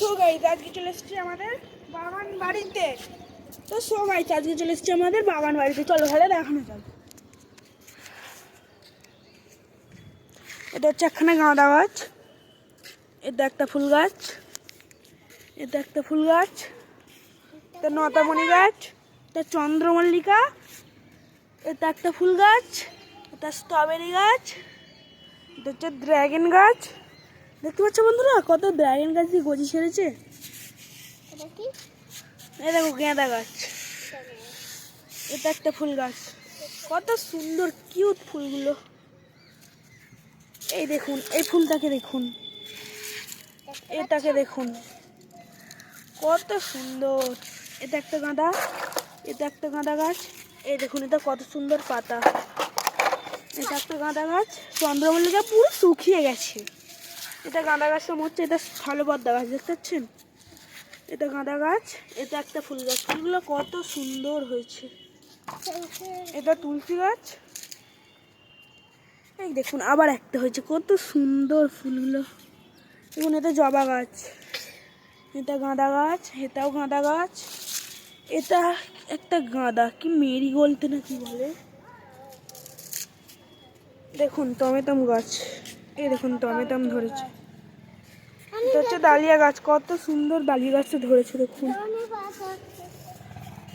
So guys আজকে চলে এসেছি আমাদের বাগান বাড়িতে। তো সো গাইস আজকে চলে এসেছি আমাদের বাগান বাড়িতে, চলো ঘরে দেখানো যাক। এটা হচ্ছে একখানা গাঁদা গাছ, এটা একটা ফুল গাছ, এটা একটা ফুল গাছ, এটা নতামণি গাছ, এটা চন্দ্রমল্লিকা, এটা একটা ফুল গাছ, এটা স্ট্রবেরি গাছ, এটা হচ্ছে ড্রাগন গাছ। দেখতে পাচ্ছ বন্ধুরা কত ড্রাগন গাছ দিয়ে গজি ছেড়েছে। এই দেখো গাঁদা গাছ, এটা একটা ফুল গাছ, কত সুন্দর কিউট ফুলগুলো। এই দেখুন এই ফুলটাকে দেখুন, এটাকে দেখুন কত সুন্দর। এটা একটা গাঁদা, এটা একটা গাঁদা গাছ। এই দেখুন এটা কত সুন্দর পাতা। এটা একটা গাঁদা গাছ, চন্দ্রমল্লিকা পুরো শুকিয়ে গেছে। এটা গাঁদা গাছটা মরছে, এটা স্থলপদ্মা গাছ দেখতে পাচ্ছেন। এটা গাঁদা গাছ, এটা একটা ফুল গাছ, ফুলগুলো কত সুন্দর হয়েছে। এটা তুলসী গাছ, এই দেখুন আবার একটা হয়েছে, কত সুন্দর ফুলগুলো। দেখুন এটা জবা গাছ, এটা গাঁদা গাছ, এটাও গাঁদা গাছ, এটা একটা গাঁদা কি মেরিগোল্ড না কি বলে। দেখুন টমেটম গাছ, এই দেখুন টমেটম ধরেছে। এটা হচ্ছে ডালিয়া গাছ, কত সুন্দর ডালিয়া গাছটা ধরেছে দেখুন।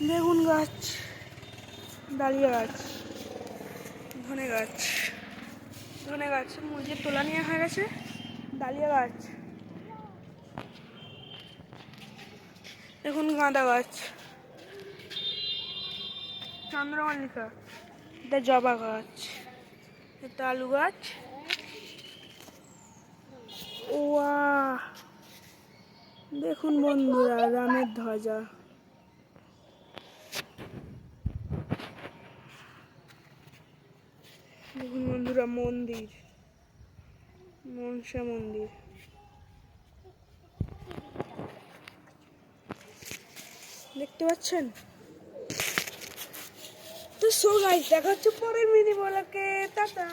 বেগুন গাছ, ডালিয়া গাছ, ধনে গাছ, ধনে গাছ মুরগির তোলা নিয়ে হয়ে গেছে। ডালিয়া গাছ, দেখুন গাঁদা গাছ, চন্দ্রমল্লিকা, এটা জবা গাছ, এটা আলু গাছ। ওয়া দেখুন বন্ধুরা রামের ধ্বজা। দেখুন বন্ধুরা মন্দির, মনসা মন্দির। দেখতে পাচ্ছেন। তো সো গাইস দেখা হচ্ছে পরের মিনি ব্লগে। টাটা।